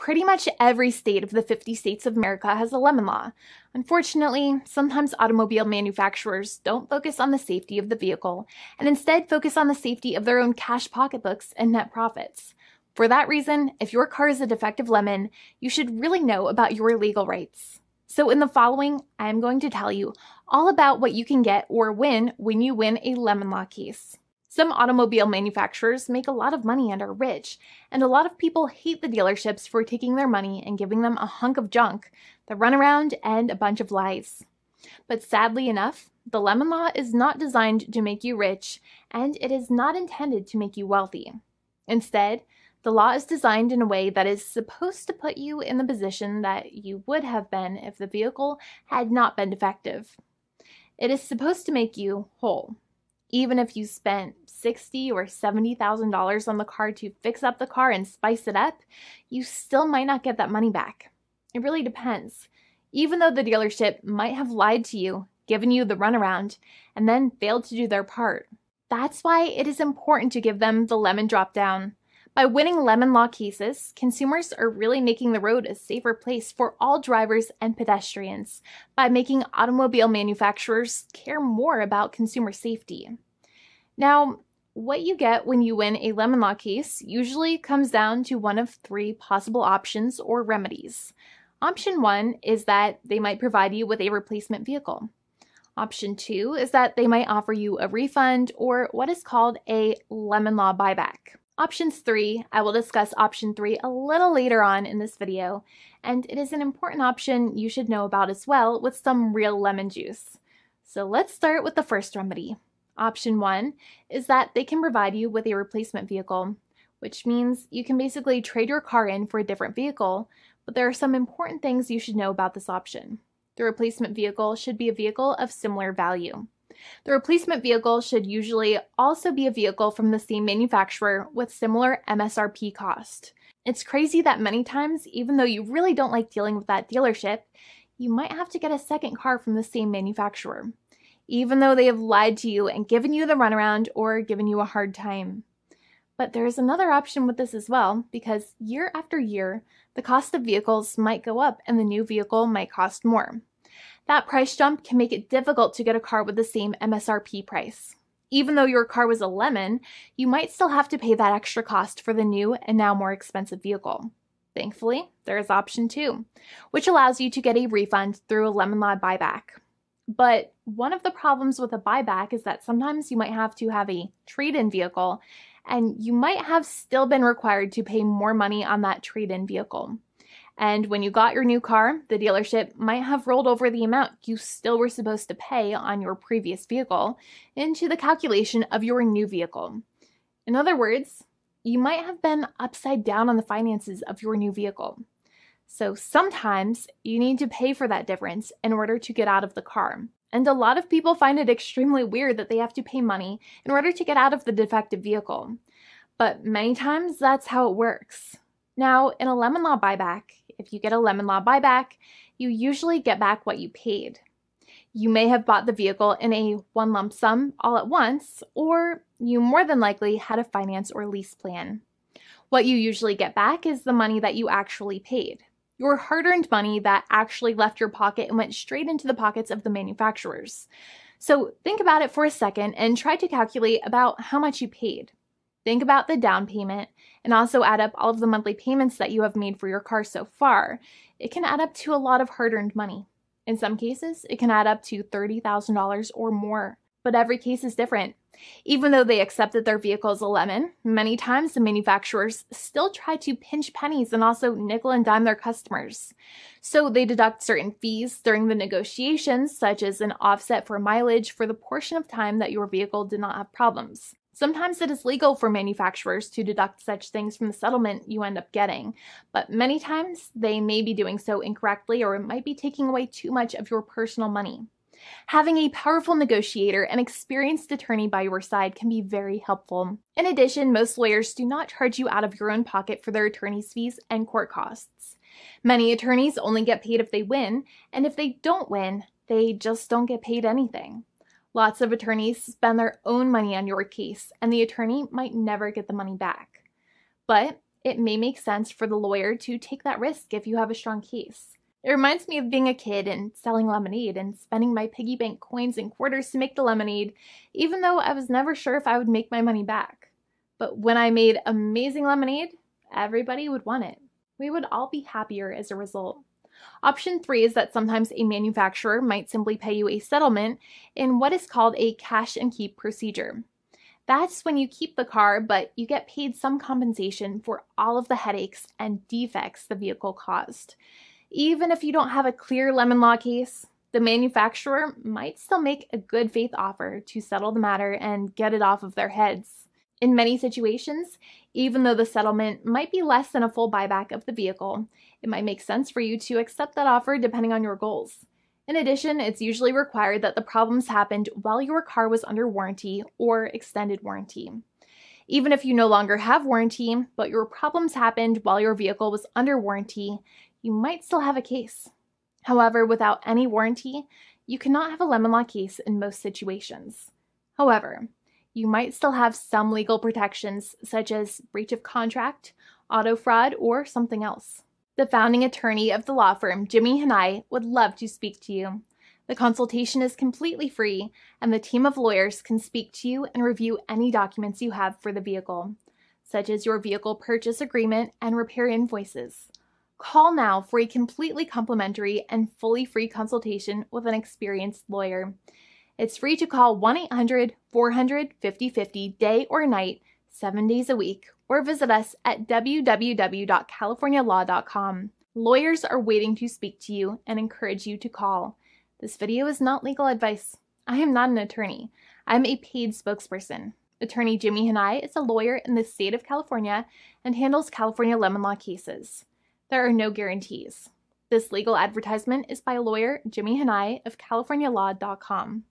Pretty much every state of the 50 states of America has a lemon law. Unfortunately, sometimes automobile manufacturers don't focus on the safety of the vehicle and instead focus on the safety of their own cash pocketbooks and net profits. For that reason, if your car is a defective lemon, you should really know about your legal rights. So in the following, I am going to tell you all about what you can get or win when you win a lemon law case. Some automobile manufacturers make a lot of money and are rich, and a lot of people hate the dealerships for taking their money and giving them a hunk of junk, the runaround, and a bunch of lies. But sadly enough, the lemon law is not designed to make you rich, and it is not intended to make you wealthy. Instead, the law is designed in a way that is supposed to put you in the position that you would have been if the vehicle had not been defective. It is supposed to make you whole. Even if you spent $60,000 or $70,000 on the car to fix up the car and spice it up, you still might not get that money back. It really depends. Even though the dealership might have lied to you, given you the runaround, and then failed to do their part. That's why it is important to give them the lemon drop down. By winning lemon law cases, consumers are really making the road a safer place for all drivers and pedestrians by making automobile manufacturers care more about consumer safety. Now, what you get when you win a lemon law case usually comes down to one of three possible options or remedies. Option 1 is that they might provide you with a replacement vehicle. Option 2 is that they might offer you a refund or what is called a lemon law buyback. Options 3, I will discuss option 3 a little later on in this video, and it is an important option you should know about as well with some real lemon juice. So let's start with the first remedy. Option 1 is that they can provide you with a replacement vehicle, which means you can basically trade your car in for a different vehicle, but there are some important things you should know about this option. The replacement vehicle should be a vehicle of similar value. The replacement vehicle should usually also be a vehicle from the same manufacturer with similar MSRP cost. It's crazy that many times, even though you really don't like dealing with that dealership, you might have to get a second car from the same manufacturer, even though they have lied to you and given you the runaround or given you a hard time. But there's another option with this as well, because year after year, the cost of vehicles might go up and the new vehicle might cost more. That price jump can make it difficult to get a car with the same MSRP price. Even though your car was a lemon, you might still have to pay that extra cost for the new and now more expensive vehicle. Thankfully, there is option 2, which allows you to get a refund through a lemon law buyback. But one of the problems with a buyback is that sometimes you might have to have a trade-in vehicle, and you might have still been required to pay more money on that trade-in vehicle. And when you got your new car, the dealership might have rolled over the amount you still were supposed to pay on your previous vehicle into the calculation of your new vehicle. In other words, you might have been upside down on the finances of your new vehicle. So sometimes you need to pay for that difference in order to get out of the car. And a lot of people find it extremely weird that they have to pay money in order to get out of the defective vehicle. But many times that's how it works. Now, in a lemon law buyback, if you get a lemon law buyback, you usually get back what you paid. You may have bought the vehicle in a one lump sum all at once, or you more than likely had a finance or lease plan. What you usually get back is the money that you actually paid. Your hard-earned money that actually left your pocket and went straight into the pockets of the manufacturers. So think about it for a second and try to calculate about how much you paid. Think about the down payment and also add up all of the monthly payments that you have made for your car so far. It can add up to a lot of hard-earned money. In some cases, it can add up to $30,000 or more, but every case is different. Even though they accept that their vehicle is a lemon, many times the manufacturers still try to pinch pennies and also nickel and dime their customers. So they deduct certain fees during the negotiations, such as an offset for mileage for the portion of time that your vehicle did not have problems. Sometimes it is legal for manufacturers to deduct such things from the settlement you end up getting, but many times they may be doing so incorrectly or it might be taking away too much of your personal money. Having a powerful negotiator and experienced attorney by your side can be very helpful. In addition, most lawyers do not charge you out of your own pocket for their attorney's fees and court costs. Many attorneys only get paid if they win, and if they don't win, they just don't get paid anything. Lots of attorneys spend their own money on your case, and the attorney might never get the money back. But it may make sense for the lawyer to take that risk if you have a strong case. It reminds me of being a kid and selling lemonade and spending my piggy bank coins and quarters to make the lemonade, even though I was never sure if I would make my money back. But when I made amazing lemonade, everybody would want it. We would all be happier as a result. Option 3 is that sometimes a manufacturer might simply pay you a settlement in what is called a cash and keep procedure. That's when you keep the car, but you get paid some compensation for all of the headaches and defects the vehicle caused. Even if you don't have a clear lemon law case, the manufacturer might still make a good faith offer to settle the matter and get it off of their heads. In many situations, even though the settlement might be less than a full buyback of the vehicle, it might make sense for you to accept that offer depending on your goals. In addition, it's usually required that the problems happened while your car was under warranty or extended warranty. Even if you no longer have warranty, but your problems happened while your vehicle was under warranty, you might still have a case. However, without any warranty, you cannot have a lemon law case in most situations. However, you might still have some legal protections such as breach of contract, auto fraud, or something else. The founding attorney of the law firm, Jimmy and I, would love to speak to you. The consultation is completely free, and the team of lawyers can speak to you and review any documents you have for the vehicle, such as your vehicle purchase agreement and repair invoices. Call now for a completely complimentary and fully free consultation with an experienced lawyer. It's free to call 1-800-400-5050 day or night, 7 days a week, or visit us at www.californialaw.com. Lawyers are waiting to speak to you and encourage you to call. This video is not legal advice. I am not an attorney. I'm a paid spokesperson. Attorney Jimmy Hanai is a lawyer in the state of California and handles California lemon law cases. There are no guarantees. This legal advertisement is by lawyer Jimmy Hanai of CaliforniaLaw.com.